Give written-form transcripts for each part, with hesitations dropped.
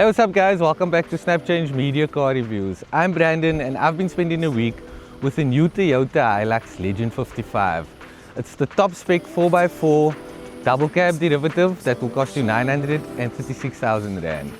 Hey, what's up guys? Welcome back to Snap Change Media Car Reviews. I'm Brandon and I've been spending a week with the new Toyota Hilux Legend 55. It's the top spec 4x4 double cab derivative that will cost you 936,000 Rand.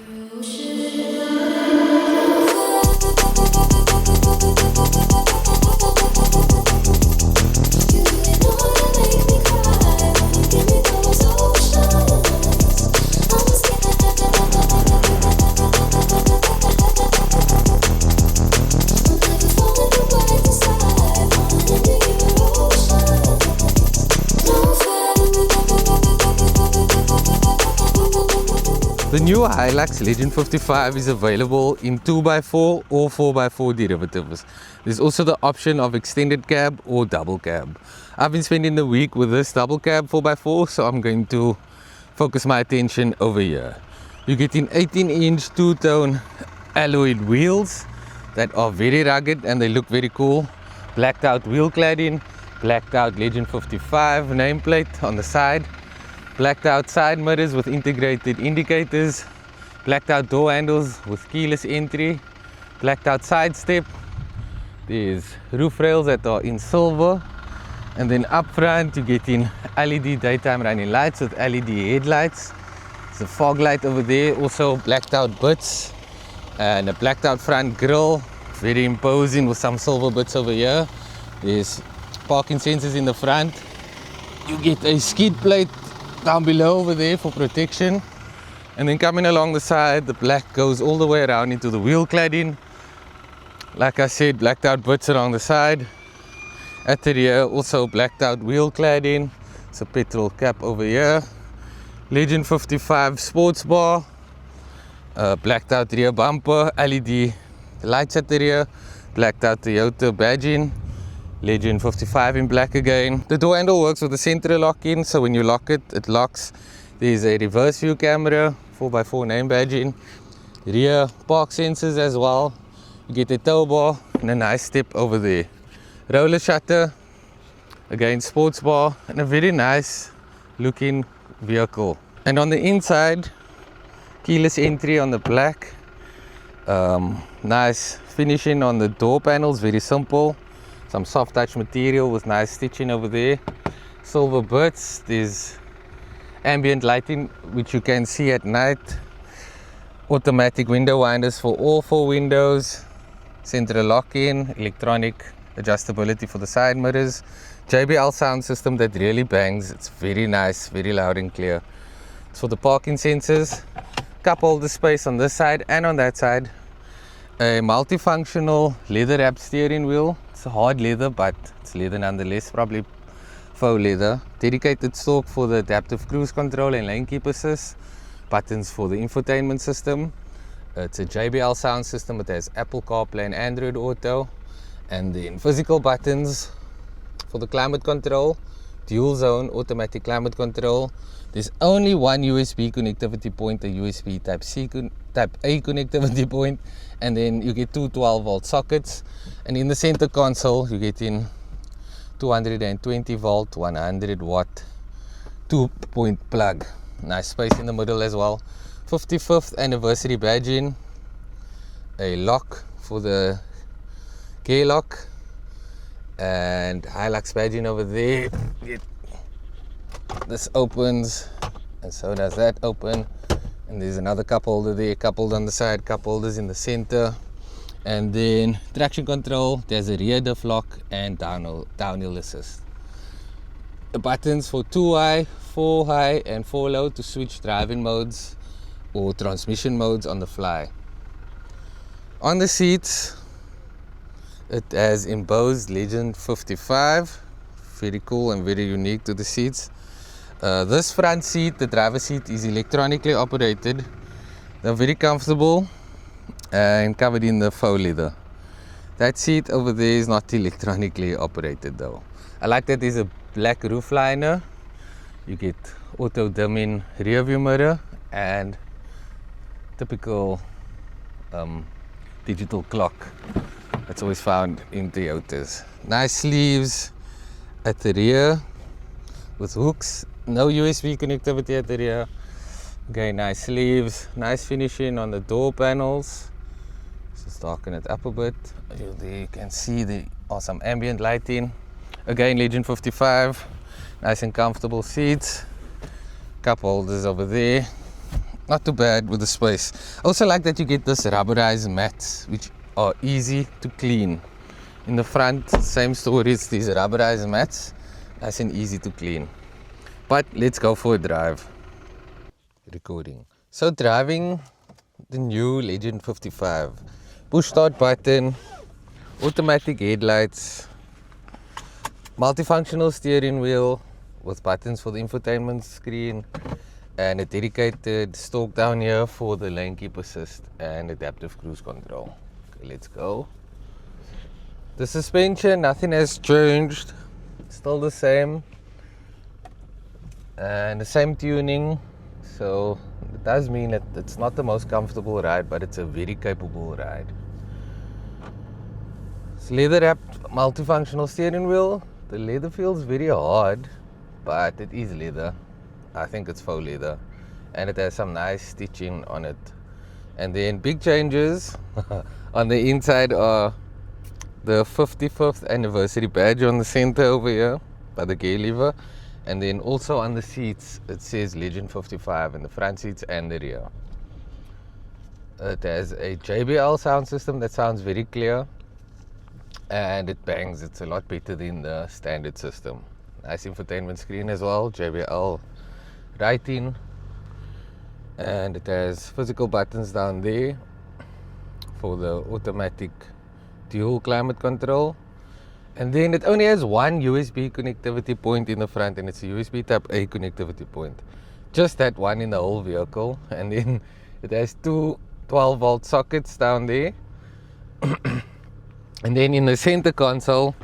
The new Hilux Legend 55 is available in 2x4 or 4x4 derivatives. There's also the option of extended cab or double cab. I've been spending the week with this double cab 4x4, so I'm going to focus my attention over here. You're getting 18-inch two-tone alloyed wheels that are very rugged and they look very cool. Blacked out wheel cladding, blacked out Legend 55 nameplate on the side. Blacked out side mirrors with integrated indicators, blacked out door handles with keyless entry, blacked out side step. There's roof rails that are in silver, and then up front you're getting LED daytime running lights with LED headlights. There's a fog light over there, also blacked out bits, and a blacked out front grille, very imposing with some silver bits over here. There's parking sensors in the front. You get a skid plate down below over there for protection, and then coming along the side, the black goes all the way around into the wheel cladding. Like I said, blacked out bits along the side. At the rear, also blacked out wheel cladding. It's a petrol cap over here. Legend 55 sports bar, blacked out rear bumper, LED lights at the rear, blacked out Toyota badging. Legend 55 in black again. The door handle works with the central lock-in, so when you lock it, it locks. There's a reverse view camera, 4x4 name badging, rear park sensors as well. You get a tow bar and a nice step over there. Roller shutter, again sports bar, and a very nice looking vehicle. And on the inside, keyless entry on the black. Nice finishing on the door panels, very simple. Some soft touch material with nice stitching over there. Silver bits. There's ambient lighting which you can see at night. Automatic window winders for all four windows. Central lock-in, electronic adjustability for the side mirrors. JBL sound system that really bangs. It's very nice, very loud and clear. It's for the parking sensors. Cup holder space on this side and on that side. A multifunctional leather wrapped steering wheel. It's hard leather, but it's leather nonetheless, probably faux leather. Dedicated stalk for the adaptive cruise control and lane keep assist. Buttons for the infotainment system. It's a JBL sound system. It has Apple CarPlay and Android Auto. And then physical buttons for the climate control. Dual zone automatic climate control. There's only one USB connectivity point, a USB Type A connectivity point, and then you get two 12-volt sockets. And in the center console, you get in 220 volt, 100 watt, 2-point plug. Nice space in the middle as well. 55th anniversary badging, a lock for the gear lock, and Hilux badging over there. This opens, and so does that open. And there's another cup holder there, cup holder on the side, cup holders in the center. And then traction control, there's a rear diff lock and downhill assist. The buttons for 2 high, 4 high and 4 low to switch driving modes or transmission modes on the fly. On the seats, it has embossed Legend 55. Very cool and very unique to the seats. This front seat, the driver's seat, is electronically operated. They're very comfortable and covered in the faux leather. That seat over there is not electronically operated though. I like that there's a black roof liner. You get auto dimming rear view mirror and typical digital clock that's always found in Toyotas. Nice sleeves at the rear with hooks. No USB connectivity at the rear. Okay, nice sleeves, nice finishing on the door panels. Just darken it up a bit. There you can see the awesome ambient lighting. Again, Legend 55, nice and comfortable seats. Cup holders over there. Not too bad with the space. Also like that you get this rubberized mats, which are easy to clean. In the front, same story, it's these rubberized mats, nice and easy to clean. But let's go for a drive. Recording. So driving the new Legend 55. Push start button, automatic headlights, multifunctional steering wheel with buttons for the infotainment screen, and a dedicated stalk down here for the lane keep assist and adaptive cruise control. Okay, let's go. The suspension, nothing has changed, still the same, and the same tuning. So it does mean that it's not the most comfortable ride, but it's a very capable ride. It's leather wrapped multifunctional steering wheel. The leather feels very hard, but it is leather. I think it's faux leather, and it has some nice stitching on it. And then big changes on the inside are the 55th anniversary badge on the center over here by the gear lever, and then also on the seats it says Legend 55 in the front seats and the rear. It has a JBL sound system that sounds very clear, and it bangs. It's a lot better than the standard system. Nice infotainment screen as well, JBL writing, and it has physical buttons down there for the automatic dual climate control. And then it only has one USB connectivity point in the front, and it's a USB type A connectivity point, just that one in the whole vehicle. And then it has two 12-volt sockets down there. And then in the center console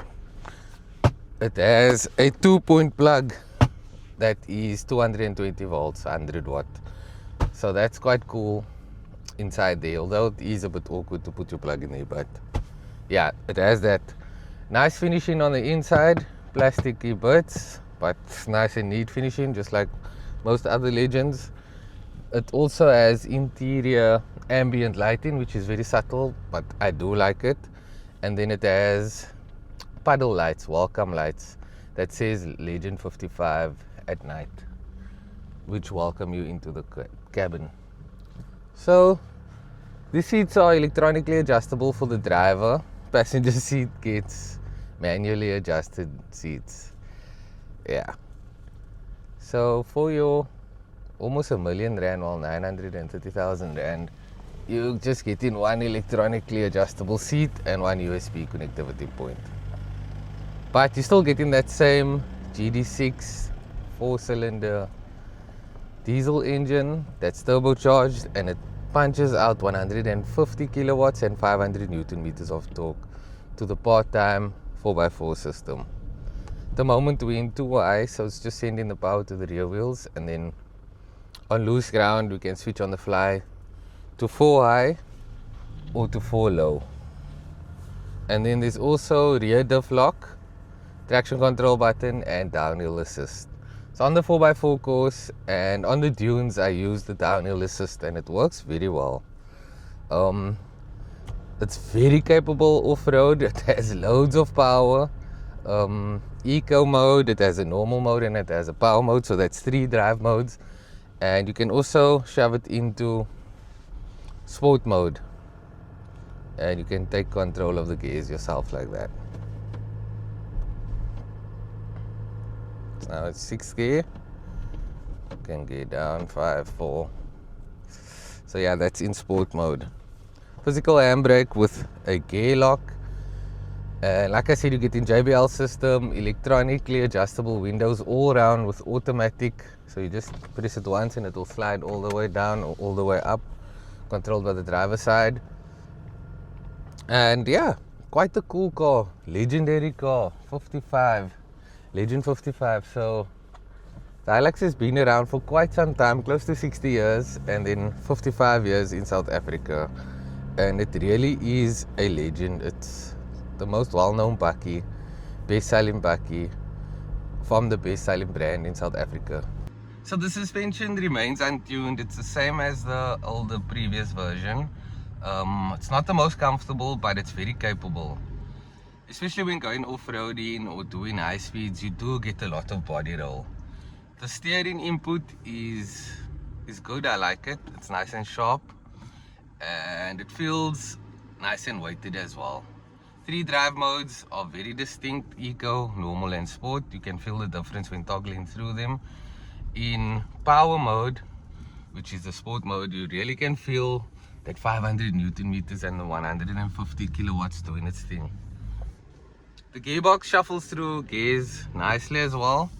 it has a 2-point plug that is 220 volts, 100 watt. So that's quite cool inside there, although it is a bit awkward to put your plug in there. But yeah, it has that. Nice finishing on the inside, plasticky bits, but nice and neat finishing, just like most other Legends. It also has interior ambient lighting, which is very subtle, but I do like it. And then it has puddle lights, welcome lights, that says Legend 55 at night, which welcome you into the cabin. So the seats are electronically adjustable for the driver. Passenger seat gets manually adjusted seats. Yeah. So for your almost R1 million, well, 930,000 rand, you just get in one electronically adjustable seat and one USB connectivity point. But you're still getting that same GD6 4-cylinder diesel engine that's turbocharged, and it punches out 150 kilowatts and 500 newton meters of torque to the part-time 4x4 system. At the moment we're in 2i, so it's just sending the power to the rear wheels, and then on loose ground we can switch on the fly to 4 high or to 4 low. And then there's also rear diff lock, traction control button, and downhill assist. So on the 4x4 course and on the dunes I use the downhill assist, and it works very well. It's very capable off-road. It has loads of power. Eco mode, it has a normal mode, and it has a power mode, so that's 3 drive modes. And you can also shove it into sport mode, and you can take control of the gears yourself like that. Now it's 6th gear. You can gear down 5, 4. So yeah, that's in sport mode. Physical handbrake with a gear lock. And like I said, you get in JBL system, electronically adjustable windows all around with automatic. So you just press it once and it will slide all the way down or all the way up, controlled by the driver's side. And yeah, quite a cool car, legendary car, 55, Legend 55. So the Hilux has been around for quite some time, close to 60 years, and then 55 years in South Africa. And it really is a legend. It's the most well-known bakkie, best-selling bakkie from the best-selling brand in South Africa. So the suspension remains untuned. It's the same as the older previous version. It's not the most comfortable, but it's very capable. Especially when going off-roading or doing high speeds, you do get a lot of body roll. The steering input is good. I like it. It's nice and sharp, and it feels nice and weighted as well. 3 drive modes are very distinct: eco, normal and sport. You can feel the difference when toggling through them. In power mode, which is the sport mode, you really can feel that 500 Newton meters and the 150 kilowatts doing its thing. The gearbox shuffles through gears nicely as well,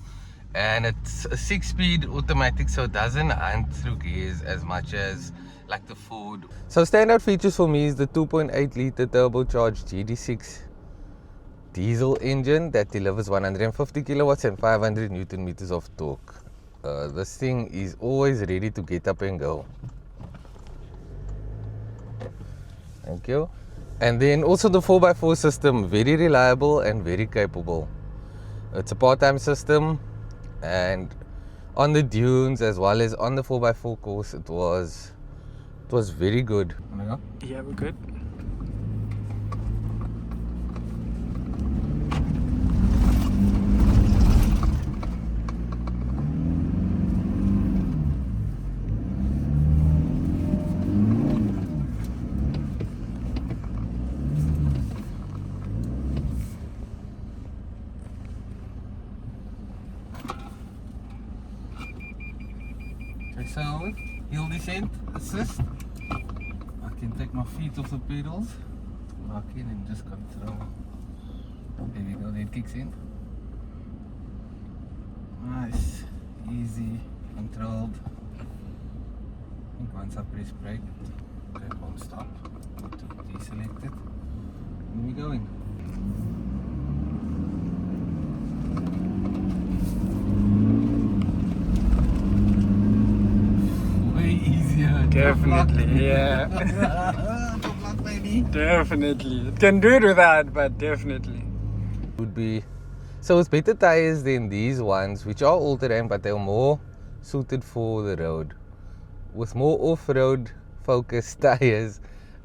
and it's a 6-speed automatic, so it doesn't hunt through gears as much as like the Ford. So standout features for me is the 2.8 liter turbocharged GD6 diesel engine that delivers 150 kilowatts and 500 Newton meters of torque. This thing is always ready to get up and go. Thank you. And then also the 4x4 system, very reliable and very capable. It's a part-time system, and on the dunes as well as on the 4x4 course, it was very good. Yeah, we're good. So, hill descent assist. I can take my feet off the pedals, lock in and just control. There we go, that kicks in. Nice, easy, controlled. I think once I press brake, it won't stop. Need to deselect it. And we're going. Definitely, yeah. Definitely. It can do it without, but definitely. Would be, so it's better tires than these ones, which are all-terrain, but they're more suited for the road. With more off-road focused tires,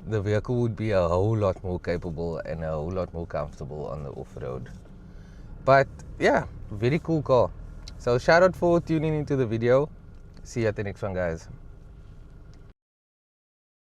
the vehicle would be a whole lot more capable and a whole lot more comfortable on the off-road. But yeah, very cool car. So shout out for tuning into the video. See you at the next one, guys.